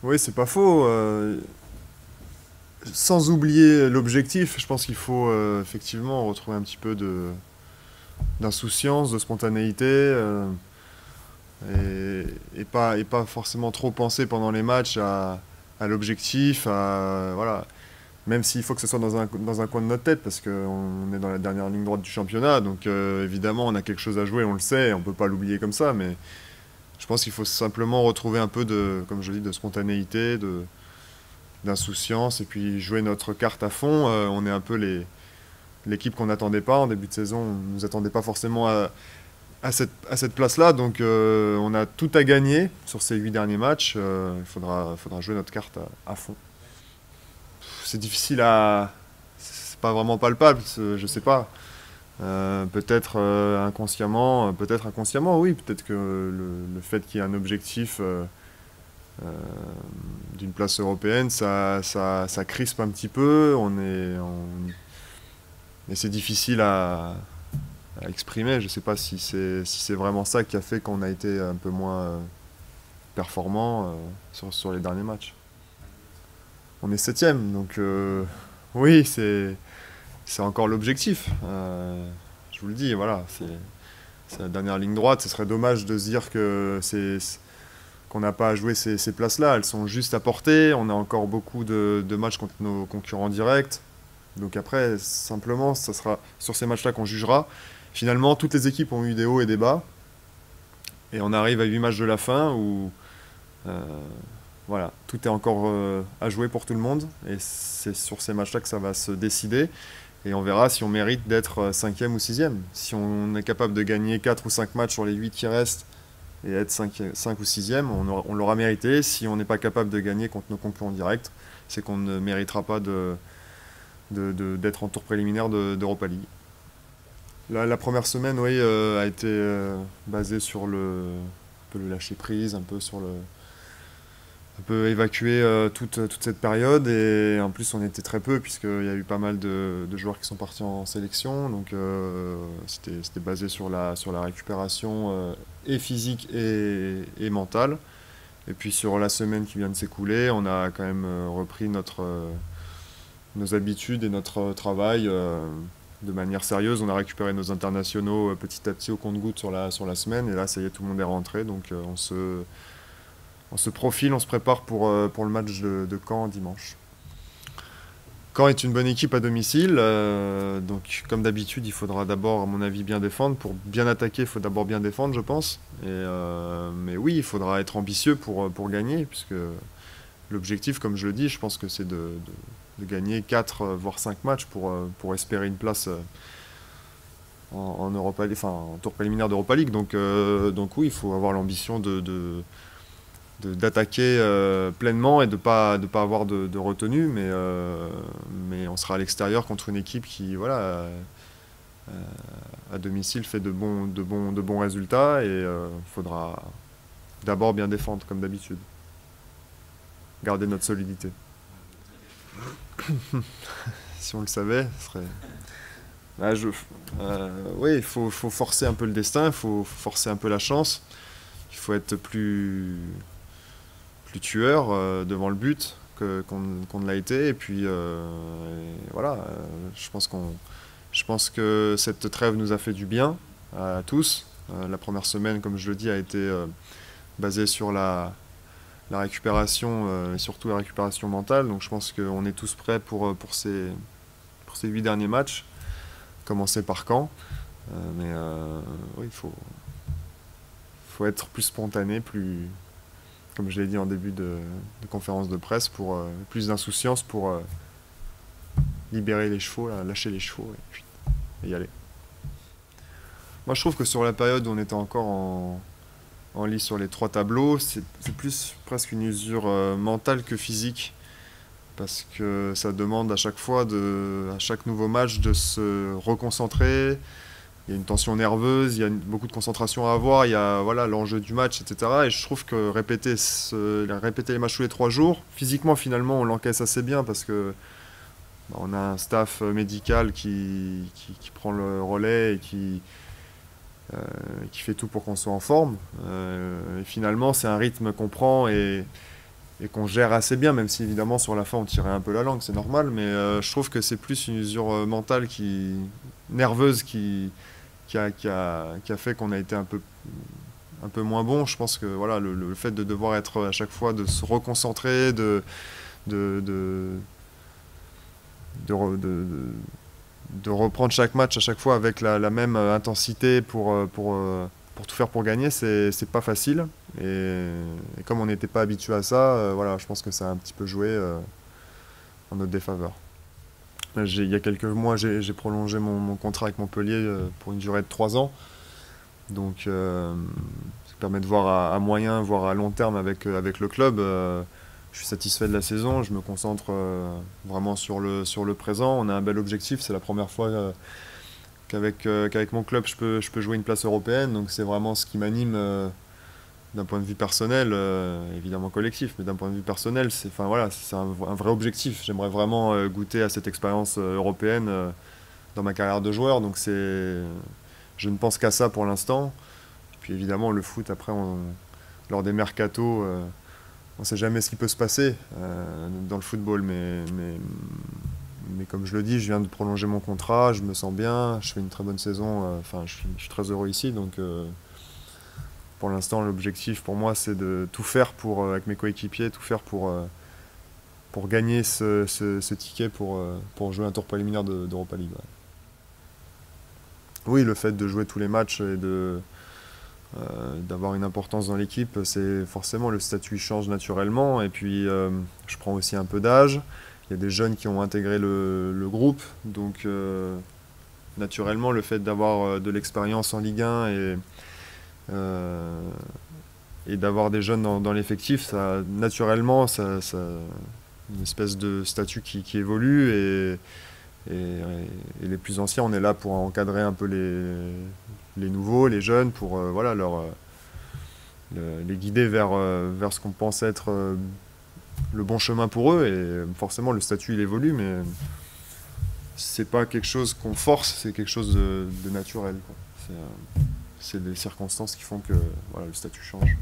Oui, c'est pas faux. Sans oublier l'objectif, je pense qu'il faut effectivement retrouver un petit peu d'insouciance, de spontanéité, et pas forcément trop penser pendant les matchs à l'objectif, voilà. Même s'il faut que ce soit dans un coin de notre tête, parce qu'on est dans la dernière ligne droite du championnat, donc évidemment on a quelque chose à jouer, on le sait, on peut pas l'oublier comme ça, mais je pense qu'il faut simplement retrouver un peu comme je dis, de spontanéité, d'insouciance, et puis jouer notre carte à fond. On est un peu l'équipe qu'on n'attendait pas en début de saison, on ne nous attendait pas forcément à cette place-là, donc on a tout à gagner sur ces 8 derniers matchs. Il faudra jouer notre carte à fond. C'est difficile à... C'est pas vraiment palpable, je sais pas. Peut-être inconsciemment, peut-être inconsciemment, oui. Peut-être que le fait qu'il y ait un objectif euh, d'une place européenne, ça crispe un petit peu. Mais c'est difficile à exprimer. Je sais pas si c'est vraiment ça qui a fait qu'on a été un peu moins performant sur les derniers matchs. On est septième, donc oui, c'est encore l'objectif. Je vous le dis, voilà, c'est la dernière ligne droite. Ce serait dommage de se dire qu'on n'a pas à jouer ces places-là. Elles sont juste à portée. On a encore beaucoup de matchs contre nos concurrents directs. Donc après, simplement, ça sera sur ces matchs-là qu'on jugera. Finalement, toutes les équipes ont eu des hauts et des bas. Et on arrive à 8 matchs de la fin où euh, voilà, tout est encore à jouer pour tout le monde. Et c'est sur ces matchs-là que ça va se décider. Et on verra si on mérite d'être cinquième ou sixième. Si on est capable de gagner 4 ou 5 matchs sur les 8 qui restent et être 5 ou sixième, on l'aura mérité. Si on n'est pas capable de gagner contre nos concurrents directs, c'est qu'on ne méritera pas d'être en tour préliminaire d'Europa League. La première semaine, oui, a été basée sur un peu le lâcher prise, un peu sur un peu évacuer toute cette période. Et en plus, on était très peu, puisqu'il y a eu pas mal de joueurs qui sont partis en sélection. Donc, c'était basé sur la récupération et physique et mentale. Et puis, sur la semaine qui vient de s'écouler, on a quand même repris nos habitudes et notre travail de manière sérieuse. On a récupéré nos internationaux petit à petit au compte-gouttes sur la semaine. Et là, ça y est, tout le monde est rentré. Donc, on se profile, on se prépare pour le match de Caen dimanche. Caen est une bonne équipe à domicile, donc comme d'habitude, il faudra d'abord, à mon avis, bien défendre. Pour bien attaquer, il faut d'abord bien défendre, je pense. Mais oui, il faudra être ambitieux pour gagner, puisque l'objectif, comme je le dis, je pense que c'est de gagner 4 voire 5 matchs pour espérer une place en Europa, enfin, en tour préliminaire d'Europa League. Donc oui, il faut avoir l'ambition d'attaquer pleinement et de pas avoir de retenue, mais on sera à l'extérieur contre une équipe qui, voilà, à domicile fait de bons résultats, et il faudra d'abord bien défendre comme d'habitude, garder notre solidité. Si on le savait, ce serait... Ah, oui, il faut forcer un peu le destin, il faut forcer un peu la chance, il faut être plus tueur devant le but qu'on ne l'a été. Et puis voilà, je pense que cette trêve nous a fait du bien à tous. La première semaine, comme je le dis, a été basée sur la récupération, et surtout la récupération mentale. Donc je pense qu'on est tous prêts pour ces 8 derniers matchs, commencer par Caen. Oui, faut être plus spontané, plus, comme je l'ai dit en début de conférence de presse, pour plus d'insouciance pour libérer les chevaux, là, lâcher les chevaux et y aller. Moi, je trouve que sur la période où on était encore en lice sur les 3 tableaux, c'est plus presque une usure mentale que physique, parce que ça demande à chaque fois, à chaque nouveau match, de se reconcentrer. Il y a une tension nerveuse, il y a beaucoup de concentration à avoir, il y a voilà, l'enjeu du match, etc. Et je trouve que répéter les matchs tous les 3 jours, physiquement, finalement, on l'encaisse assez bien, parce que on a un staff médical qui prend le relais et qui fait tout pour qu'on soit en forme. Et finalement, c'est un rythme qu'on prend, et et qu'on gère assez bien, même si évidemment sur la fin on tirait un peu la langue, c'est normal, mais je trouve que c'est plus une usure mentale nerveuse qui a fait qu'on a été un peu moins bon. Je pense que voilà, le fait de devoir être à chaque fois, de se reconcentrer, de, de, de, re- de reprendre chaque match à chaque fois avec la même intensité pour tout faire pour gagner, c'est pas facile. Et comme on n'était pas habitué à ça, voilà, je pense que ça a un petit peu joué en notre défaveur. Il y a quelques mois, j'ai prolongé mon contrat avec Montpellier pour une durée de 3 ans. Donc, ça permet de voir à moyen, voire à long terme avec le club. Je suis satisfait de la saison, je me concentre vraiment sur le présent. On a un bel objectif, c'est la première fois qu'avec mon club je peux jouer une place européenne. Donc c'est vraiment ce qui m'anime d'un point de vue personnel, évidemment collectif, mais d'un point de vue personnel, enfin, voilà, c'est un vrai objectif. J'aimerais vraiment goûter à cette expérience européenne dans ma carrière de joueur. Donc je ne pense qu'à ça pour l'instant. Puis évidemment, le foot, après, lors des mercatos, on ne sait jamais ce qui peut se passer dans le football. Mais comme je le dis, je viens de prolonger mon contrat, je me sens bien, je fais une très bonne saison. Enfin, je suis très heureux ici. Donc pour l'instant, l'objectif pour moi, c'est de tout faire avec mes coéquipiers, tout faire pour gagner ce ticket pour jouer un tour préliminaire d'Europa League. Ouais. Oui, le fait de jouer tous les matchs et d'avoir une importance dans l'équipe, c'est forcément le statut change naturellement. Et puis, je prends aussi un peu d'âge. Il y a des jeunes qui ont intégré le groupe. Donc, naturellement, le fait d'avoir de l'expérience en Ligue 1 et d'avoir des jeunes dans l'effectif, naturellement, une espèce de statut qui évolue. Et les plus anciens, on est là pour encadrer un peu les nouveaux, les jeunes, pour voilà, les guider vers ce qu'on pense être le bon chemin pour eux. Et forcément, le statut, il évolue, mais c'est pas quelque chose qu'on force, c'est quelque chose de naturel, quoi. C'est les circonstances qui font que voilà, le statut change.